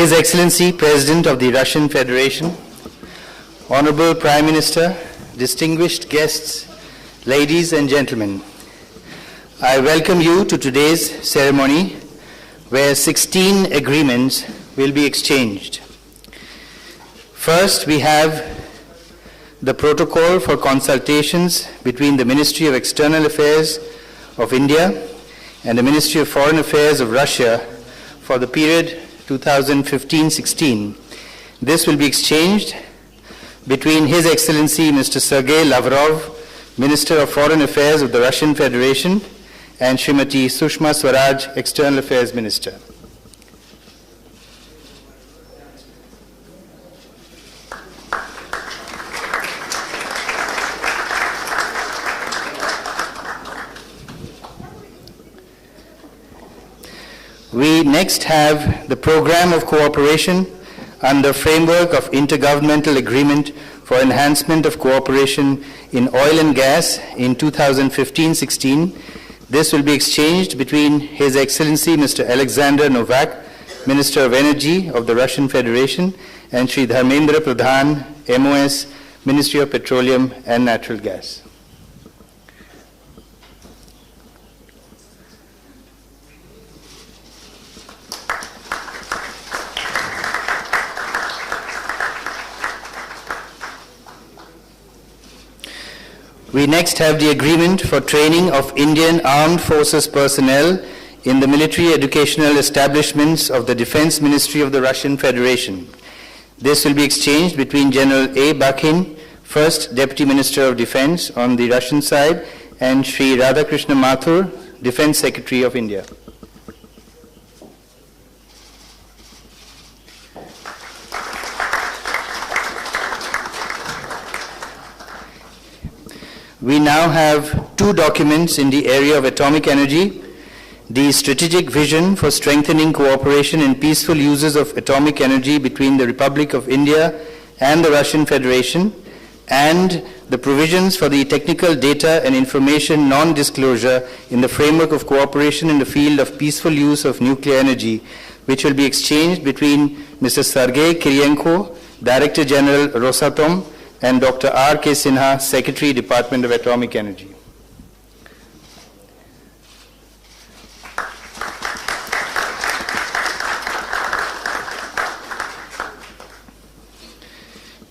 His Excellency President of the Russian Federation, Honorable Prime Minister, distinguished guests, ladies and gentlemen, I welcome you to today's ceremony where 16 agreements will be exchanged. First, we have the protocol for consultations between the Ministry of External Affairs of India and the Ministry of Foreign Affairs of Russia for the period 2015-16. This will be exchanged between His Excellency Mr. Sergei Lavrov, Minister of Foreign Affairs of the Russian Federation, and Srimati Sushma Swaraj, External Affairs Minister. We next have the Program of Cooperation under Framework of Intergovernmental Agreement for Enhancement of Cooperation in Oil and Gas in 2015-16. This will be exchanged between His Excellency Mr. Alexander Novak, Minister of Energy of the Russian Federation, and Shri Dharmendra Pradhan, MOS, Ministry of Petroleum and Natural Gas. We next have the agreement for training of Indian Armed Forces personnel in the military educational establishments of the Defense Ministry of the Russian Federation. This will be exchanged between General A. Bakhin, First Deputy Minister of Defense on the Russian side, and Shri Radhakrishna Mathur, Defense Secretary of India. We now have two documents in the area of atomic energy: the Strategic Vision for Strengthening Cooperation in Peaceful Uses of Atomic Energy between the Republic of India and the Russian Federation, and the Provisions for the Technical Data and Information Non-Disclosure in the Framework of Cooperation in the Field of Peaceful Use of Nuclear Energy, which will be exchanged between Mr. Sergei Kirienko, Director General Rosatom, and Dr. R.K. Sinha, Secretary, Department of Atomic Energy.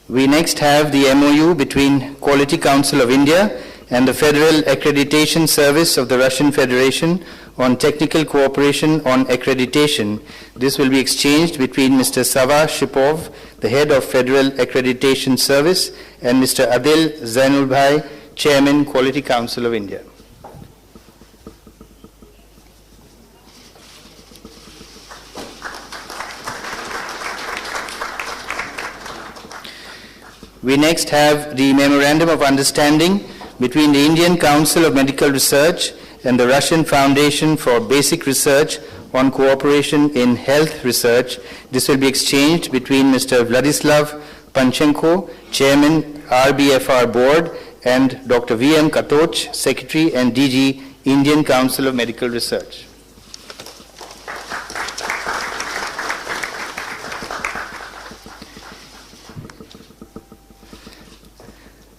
We next have the MOU between Quality Council of India and the Federal Accreditation Service of the Russian Federation on technical cooperation on accreditation. This will be exchanged between Mr. Sava Shipov, the head of Federal Accreditation Service, and Mr. Adil Zainulbhai, Chairman, Quality Council of India. We next have the Memorandum of Understanding between the Indian Council of Medical Research and the Russian Foundation for Basic Research on Cooperation in Health Research. This will be exchanged between Mr. Vladislav Panchenko, Chairman, RBFR Board, and Dr. V.M. Katoch, Secretary and DG, Indian Council of Medical Research.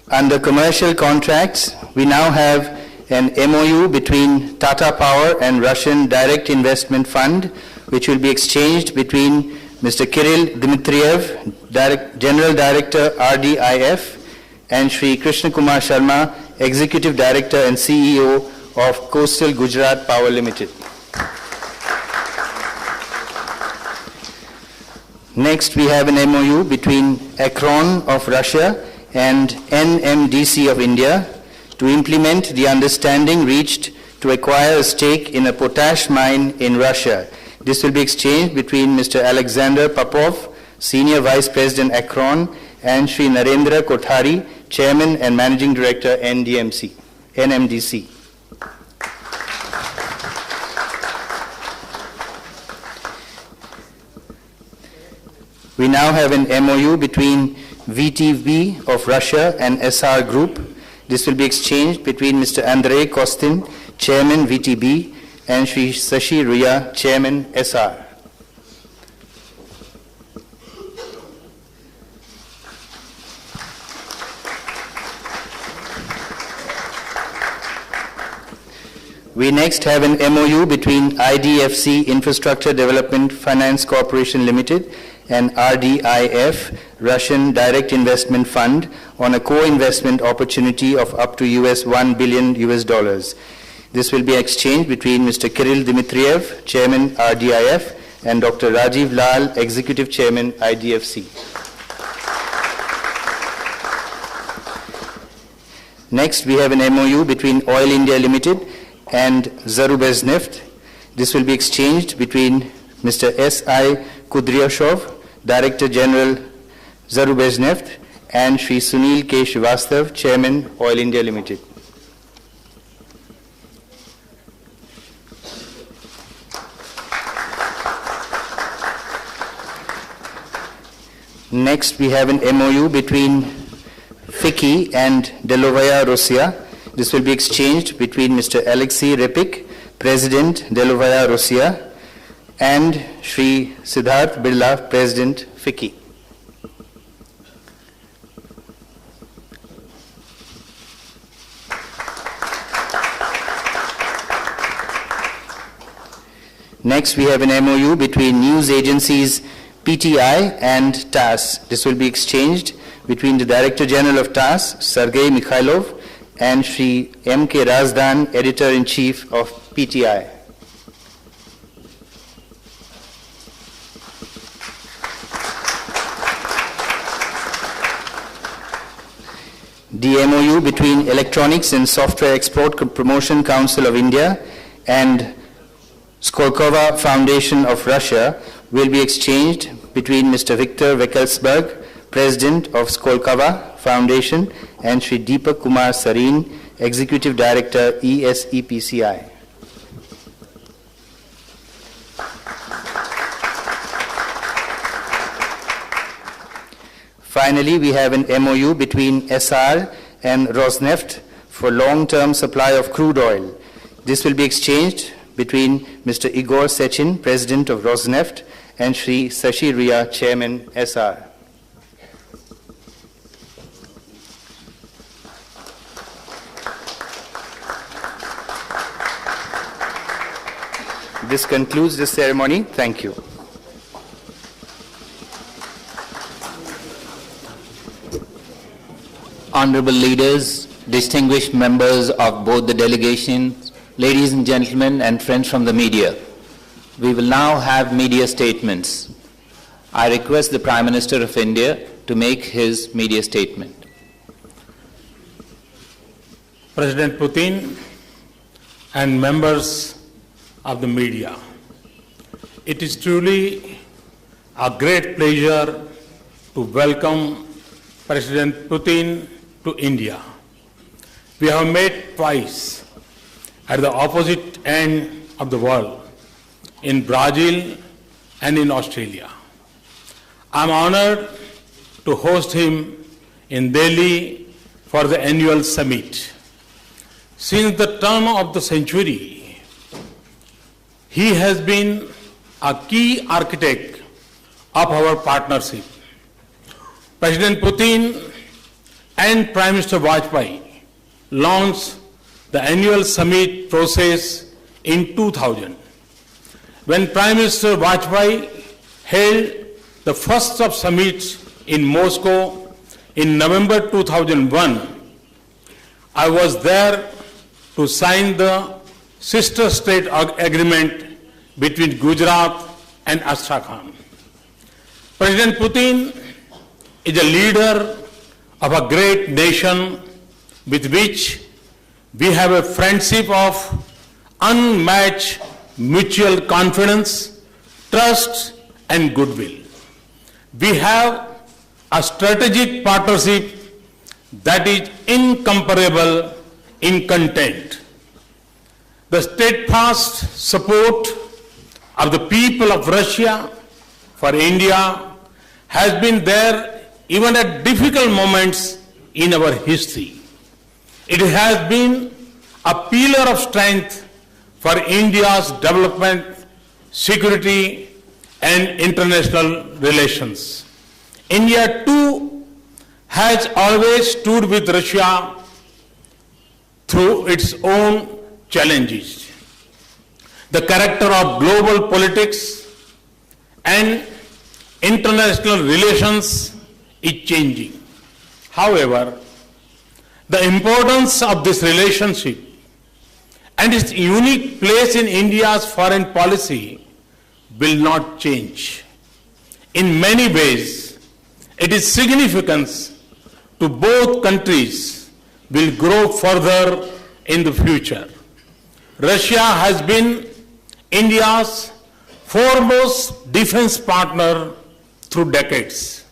Under commercial contracts, we now have an MOU between Tata Power and Russian Direct Investment Fund, which will be exchanged between Mr. Kirill Dmitriev, General Director, RDIF, and Shri Krishna Kumar Sharma, Executive Director and CEO of Coastal Gujarat Power Limited. Next, we have an MOU between Akron of Russia and NMDC of India to implement the understanding reached to acquire a stake in a potash mine in Russia. This will be exchanged between Mr. Alexander Popov, Senior Vice President Akron, and Shri Narendra Kothari, Chairman and Managing Director NMDC. We now have an MOU between VTB of Russia and SR Group. This will be exchanged between Mr. Andrei Kostin, Chairman VTB, and Shri Sashi Ruya, Chairman SR. We next have an MOU between IDFC Infrastructure Development Finance Corporation Limited and RDIF, Russian Direct Investment Fund, on a co-investment opportunity of up to $1 billion. This will be exchanged between Mr. Kirill Dmitriev, Chairman RDIF, and Dr. Rajiv Lal, Executive Chairman IDFC. Next, we have an MOU between Oil India Limited and Zarubezhneft. This will be exchanged between Mr. S.I. Kudryashov, Director General Zarubezhneft, and Shri Sunil K. Srivastav, Chairman Oil India Limited. Next, we have an MOU between FICCI and Delovaya Russia. This will be exchanged between Mr. Alexei Repik, President Delovaya Russia, and Shri Siddharth Birla, President FICCI. Next, we have an MOU between news agencies PTI and TASS. This will be exchanged between the Director General of TASS, Sergei Mikhailov, and Shri M.K. Razdan, Editor-in-Chief of PTI. The MOU between Electronics and Software Export Promotion Council of India and Skolkovo Foundation of Russia will be exchanged between Mr. Viktor Vekelsberg, President of Skolkovo Foundation, and Shri Deepak Kumar Sareen, Executive Director, ESEPCI. Finally, we have an MOU between SR and Rosneft for long-term supply of crude oil. This will be exchanged between Mr. Igor Sechin, President of Rosneft, and Shri Sashi Ria, Chairman, SR. This concludes the ceremony. Thank you. Honorable leaders, distinguished members of both the delegations, ladies and gentlemen, and friends from the media, we will now have media statements. I request the Prime Minister of India to make his media statement. President Putin and members of the media, it is truly a great pleasure to welcome President Putin to India. We have met twice at the opposite end of the world, in Brazil and in Australia. I am honored to host him in Delhi for the annual summit. Since the turn of the century, he has been a key architect of our partnership. President Putin and Prime Minister Vajpayee launched the annual summit process in 2000. When Prime Minister Vajpayee held the first of summits in Moscow in November 2001, I was there to sign the sister state agreement between Gujarat and Astrakhan. President Putin is a leader of a great nation with which we have a friendship of unmatched mutual confidence, trust, and goodwill. We have a strategic partnership that is incomparable in content. The steadfast support of the people of Russia for India has been there even at difficult moments in our history. It has been a pillar of strength for India's development, security, and international relations. India too has always stood with Russia through its own challenges. the character of global politics and international relations is changing. However, the importance of this relationship and its unique place in India's foreign policy will not change. In many ways, its significance to both countries will grow further in the future. Russia has been India's foremost defense partner through decades.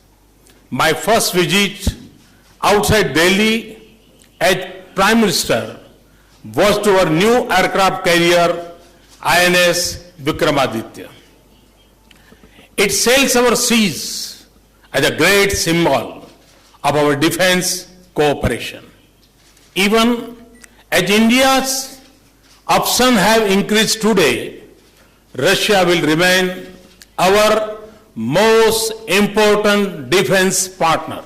My first visit outside Delhi as Prime Minister was to our new aircraft carrier INS Vikramaditya. It sails our seas as a great symbol of our defense cooperation. Even as India's options have increased today, Russia will remain our most important defense partner.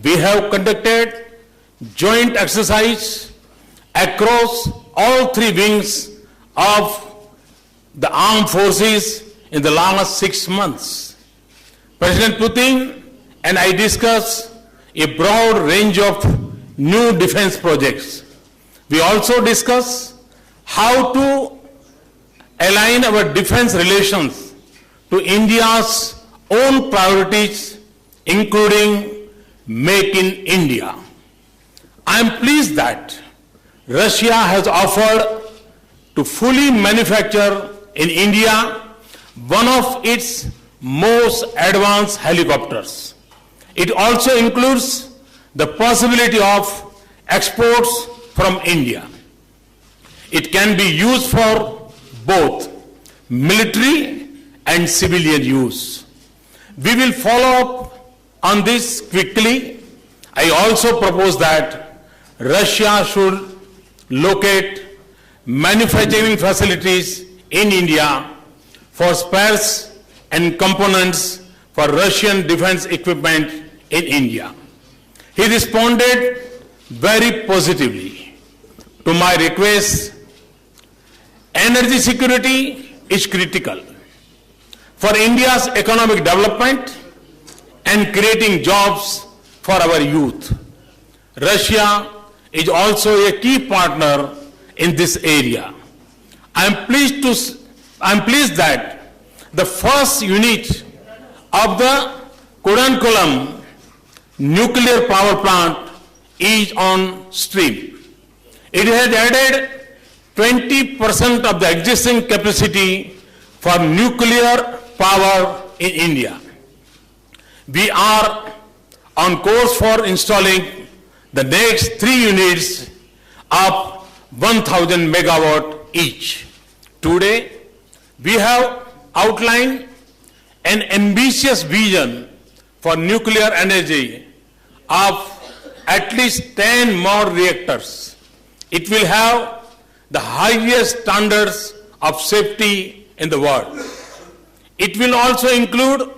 We have conducted joint exercise across all three wings of the armed forces in the last 6 months. President Putin and I discussed a broad range of new defense projects. We also discussed how to align our defense relations to India's own priorities, including Make in India. I am pleased that Russia has offered to fully manufacture in India one of its most advanced helicopters. It also includes the possibility of exports from India. It can be used for both military and civilian use. We will follow up on this quickly. I also propose that Russia should locate manufacturing facilities in India for spares and components for Russian defense equipment in India. He responded very positively to my request. Energy security is critical for India's economic development and creating jobs for our youth. Russia is also a key partner in this area. I am pleased that the first unit of the Kudankulam nuclear power plant is on stream. It has added 20% of the existing capacity for nuclear power in India. We are on course for installing the next 3 units of 1,000 megawatt each. Today, we have outlined an ambitious vision for nuclear energy of at least 10 more reactors. It will have the highest standards of safety in the world. It will also include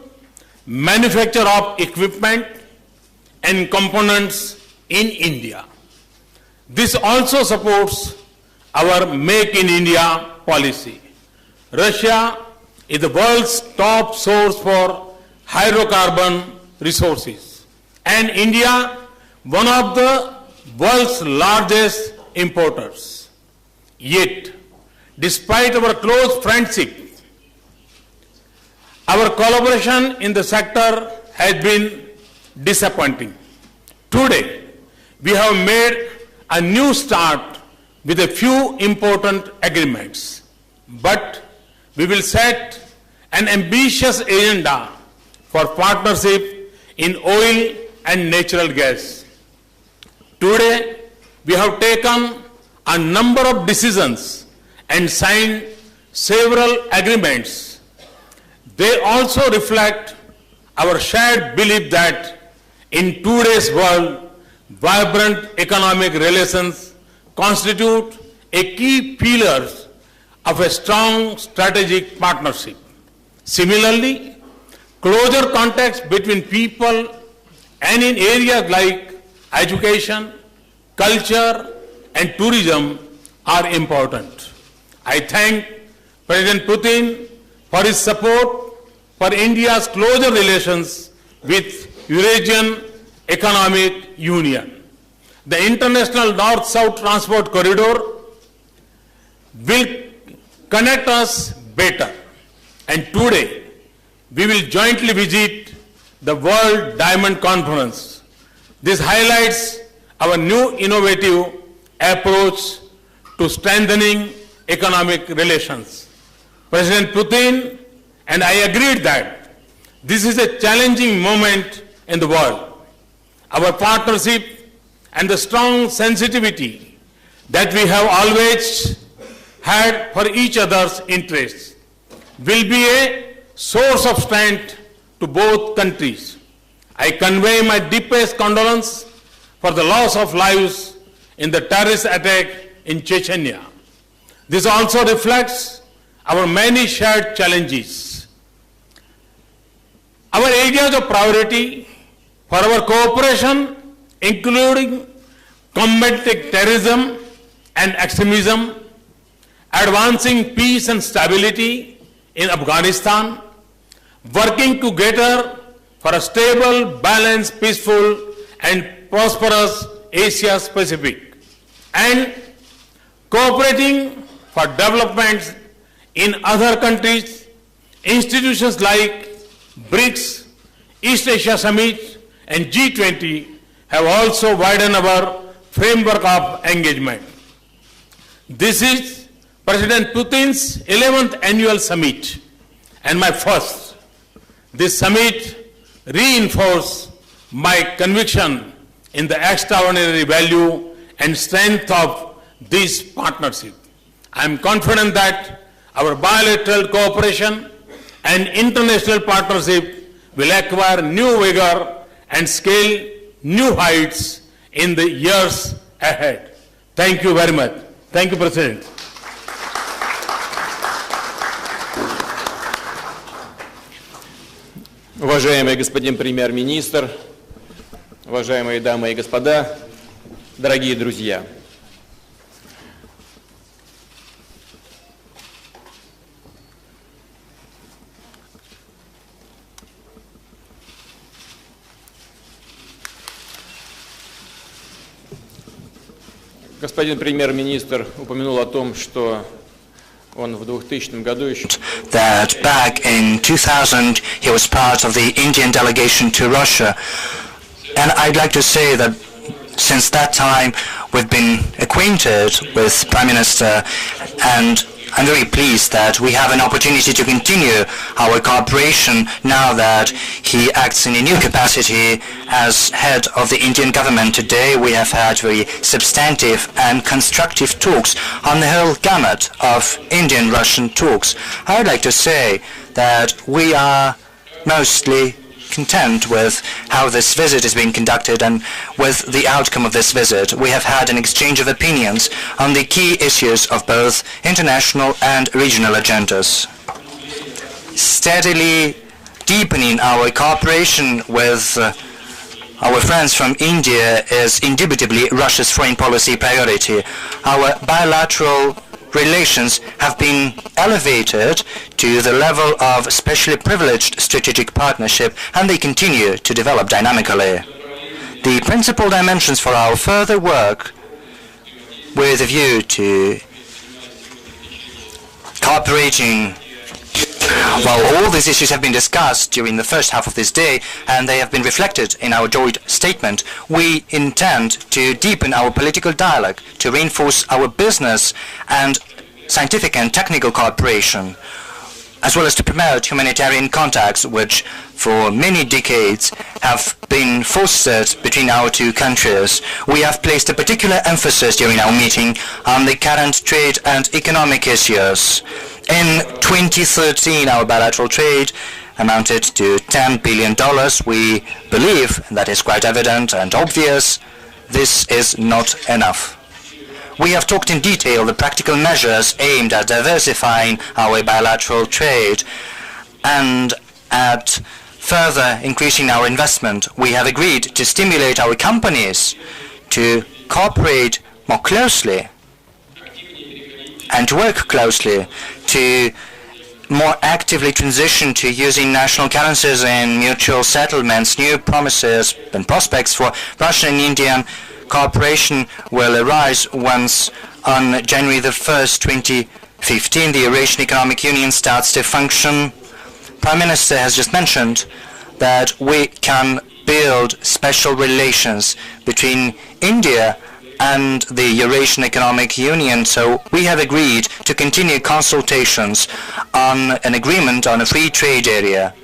manufacture of equipment and components in India. This also supports our Make in India policy. Russia is the world's top source for hydrocarbon resources, and India one of the world's largest importers. Yet, despite our close friendship, our collaboration in the sector has been disappointing. Today, we have made a new start with a few important agreements, but we will set an ambitious agenda for partnership in oil and natural gas. Today, we have taken a number of decisions and signed several agreements. They also reflect our shared belief that in today's world, vibrant economic relations constitute a key pillar of a strong strategic partnership. Similarly, closer contacts between people and in areas like education, culture, and tourism are important. I thank President Putin for his support for India's closer relations with Eurasian Economic Union. The International North-South Transport Corridor will connect us better. And today, we will jointly visit the World Diamond Conference. This highlights our new innovative approach to strengthening economic relations. President Putin and I agreed that this is a challenging moment in the world. Our partnership and the strong sensitivity that we have always had for each other's interests will be a source of strength to both countries. I convey my deepest condolence for the loss of lives in the terrorist attack in Chechnya. This also reflects our many shared challenges. Our areas of priority for our cooperation, including combating terrorism and extremism, advancing peace and stability in Afghanistan, working together for a stable, balanced, peaceful, and prosperous Asia Pacific, and cooperating for developments in other countries. Institutions like BRICS, East Asia Summit, and G20 have also widened our framework of engagement. This is President Putin's 11th annual summit and my first. This summit reinforced my conviction in the extraordinary value and strength of this partnership. I am confident that our bilateral cooperation and international partnership will acquire new vigor and scale new heights in the years ahead. Thank you very much. Thank you, President. Уважаемый господин премьер-министр, уважаемые дамы и господа, дорогие друзья! Господин премьер-министр упомянул о том, что он в 2000 году еще... That back in 2000 he was part of the Indian delegation to Russia, and I'd like to say that since that time we've been acquainted with Prime Minister, and I'm very pleased that we have an opportunity to continue our cooperation now that he acts in a new capacity as head of the Indian government. Today we have had very substantive and constructive talks on the whole gamut of Indian-Russian talks. I would like to say that we are mostly content with how this visit is being conducted and with the outcome of this visit. We have had an exchange of opinions on the key issues of both international and regional agendas. Steadily deepening our cooperation with our friends from India is indubitably Russia's foreign policy priority. Our bilateral relations have been elevated to the level of specially privileged strategic partnership, and they continue to develop dynamically. The principal dimensions for our further work with a view to cooperating. Well, all these issues have been discussed during the first half of this day, and they have been reflected in our joint statement. We intend to deepen our political dialogue, to reinforce our business and scientific and technical cooperation, as well as to promote humanitarian contacts, which for many decades have been fostered between our two countries. We have placed a particular emphasis during our meeting on the current trade and economic issues. In 2013, our bilateral trade amounted to $10 billion. We believe, and that is quite evident and obvious, this is not enough. We have talked in detail the practical measures aimed at diversifying our bilateral trade and at further increasing our investment. We have agreed to stimulate our companies to cooperate more closely and to work closely to more actively transition to using national currencies in mutual settlements. New promises and prospects for Russian and Indian cooperation will arise once on January the 1st, 2015, the Eurasian Economic Union starts to function. Prime Minister has just mentioned that we can build special relations between India and the Eurasian Economic Union, so we have agreed to continue consultations on an agreement on a free trade area.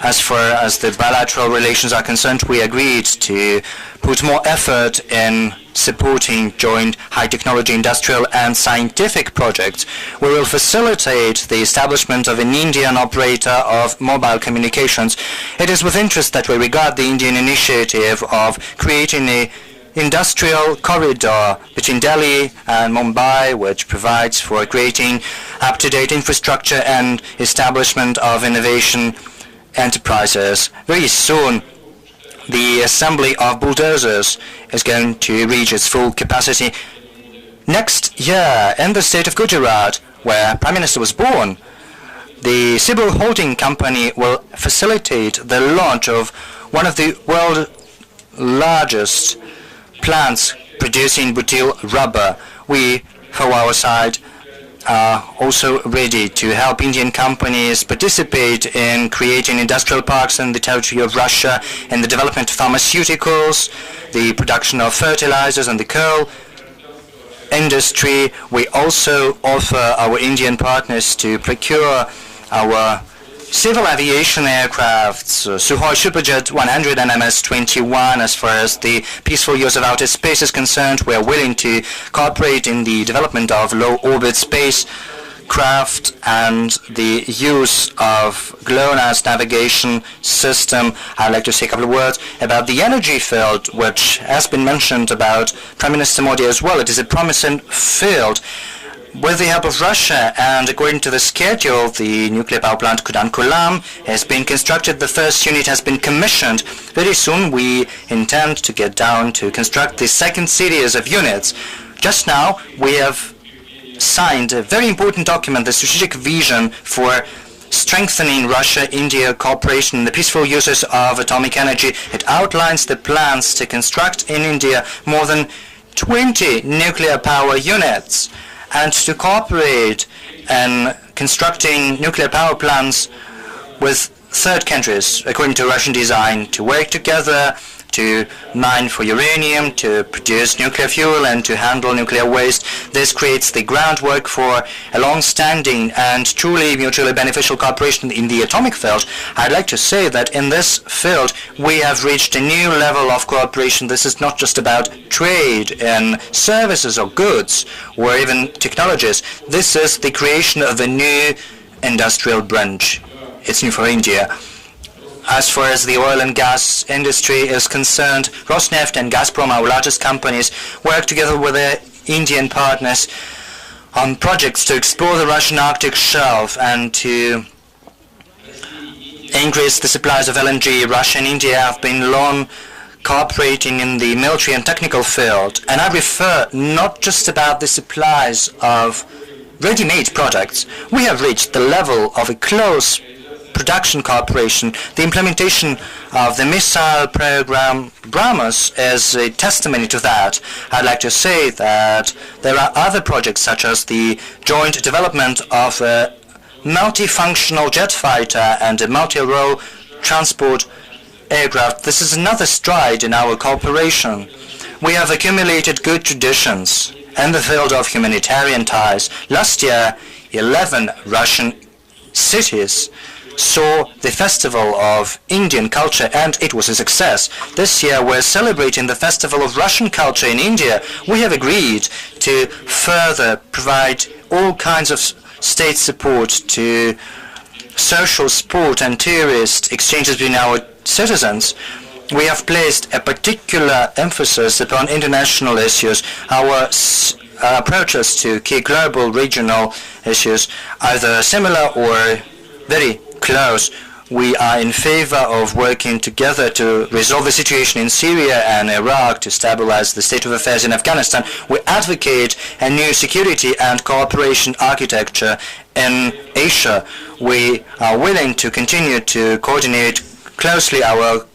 As far as the bilateral relations are concerned, we agreed to put more effort in supporting joint high-technology industrial and scientific projects. We will facilitate the establishment of an Indian operator of mobile communications. It is with interest that we regard the Indian initiative of creating a industrial corridor between Delhi and Mumbai, which provides for creating up-to-date infrastructure and establishment of innovation enterprises. Very soon, the assembly of bulldozers is going to reach its full capacity. Next year, in the state of Gujarat, where Prime Minister was born, the Sibu Holding Company will facilitate the launch of one of the world's largest plants producing butyl rubber. We, for our side, are also ready to help Indian companies participate in creating industrial parks in the territory of Russia, in the development of pharmaceuticals, the production of fertilizers and the coal industry. We also offer our Indian partners to procure our civil aviation aircrafts, Sukhoi Superjet 100 and MS-21. As far as the peaceful use of outer space is concerned, we are willing to cooperate in the development of low-orbit spacecraft and the use of GLONASS navigation system. I'd like to say a couple of words about the energy field, which has been mentioned about Prime Minister Modi as well. It is a promising field. With the help of Russia and according to the schedule, the nuclear power plant Kudankulam has been constructed. The first unit has been commissioned. Very soon we intend to get down to construct the second series of units. Just now we have signed a very important document, the strategic vision for strengthening Russia-India cooperation in the peaceful uses of atomic energy. It outlines the plans to construct in India more than 20 nuclear power units and to cooperate in constructing nuclear power plants with third countries, according to Russian design, to work together, to mine for uranium, to produce nuclear fuel, and to handle nuclear waste. This creates the groundwork for a long-standing and truly mutually beneficial cooperation in the atomic field. I'd like to say that in this field we have reached a new level of cooperation. This is not just about trade in services or goods or even technologies. This is the creation of a new industrial branch. It's new for India. As far as the oil and gas industry is concerned, Rosneft and Gazprom, our largest companies, work together with their Indian partners on projects to explore the Russian Arctic shelf and to increase the supplies of LNG. Russia and India have been long cooperating in the military and technical field, and I refer not just about the supplies of ready-made products. We have reached the level of a close production cooperation. The implementation of the missile program BrahMos is a testimony to that. I'd like to say that there are other projects such as the joint development of a multifunctional jet fighter and a multi-role transport aircraft. This is another stride in our cooperation. We have accumulated good traditions in the field of humanitarian ties. Last year, 11 Russian cities saw the Festival of Indian Culture, and it was a success. This year we're celebrating the Festival of Russian Culture in India. We have agreed to further provide all kinds of state support to social, sport and tourist exchanges between our citizens. We have placed a particular emphasis upon international issues. Our approaches to key global regional issues, either similar or very close. we are in favor of working together to resolve the situation in Syria and Iraq, to stabilize the state of affairs in Afghanistan. We advocate a new security and cooperation architecture in Asia. We are willing to continue to coordinate closely our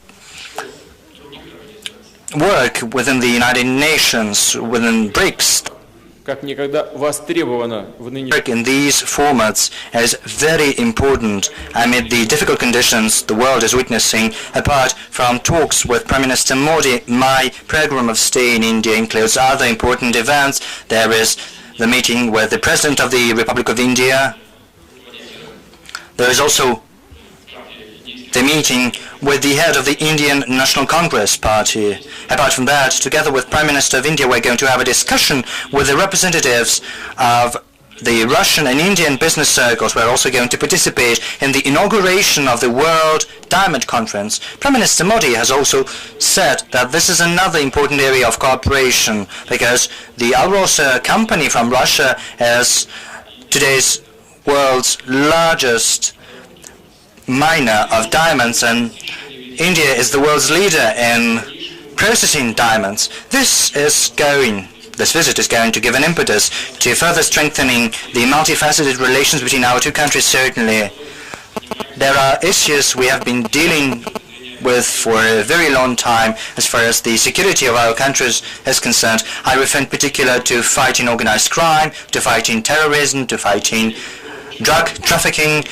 work within the United Nations, within BRICS. Как никогда востребовано в нынешнем... Work in these formats is very important amid the difficult conditions the world is witnessing. Apart from talks with Prime Minister Modi, my program of stay in India includes other important events. There is the meeting with the President of the Republic of India. There is also the meeting with the head of the Indian National Congress Party. Apart from that, together with Prime Minister of India, we're going to have a discussion with the representatives of the Russian and Indian business circles. We're also going to participate in the inauguration of the World Diamond Conference. Prime Minister Modi has also said that this is another important area of cooperation because the Alrosa company from Russia is today's world's largest miner of diamonds, and India is the world's leader in processing diamonds. This visit is going to give an impetus to further strengthening the multifaceted relations between our two countries, certainly. There are issues we have been dealing with for a very long time as far as the security of our countries is concerned. I refer in particular to fighting organized crime, to fighting terrorism, to fighting drug trafficking.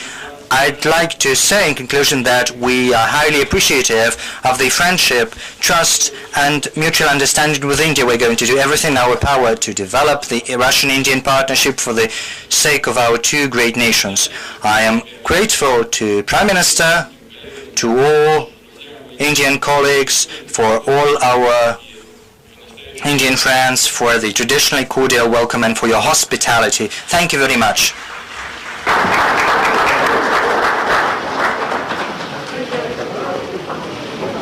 I'd like to say in conclusion that we are highly appreciative of the friendship, trust and mutual understanding with India. We're going to do everything in our power to develop the Russian-Indian partnership for the sake of our two great nations. I am grateful to Prime Minister, to all Indian colleagues, for all our Indian friends, for the traditionally cordial welcome and for your hospitality. Thank you very much.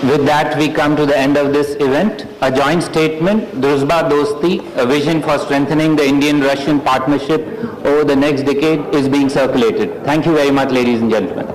With that, we come to the end of this event. A joint statement, Druzhba Dosti, a vision for strengthening the Indian-Russian partnership over the next decade, is being circulated. Thank you very much, ladies and gentlemen.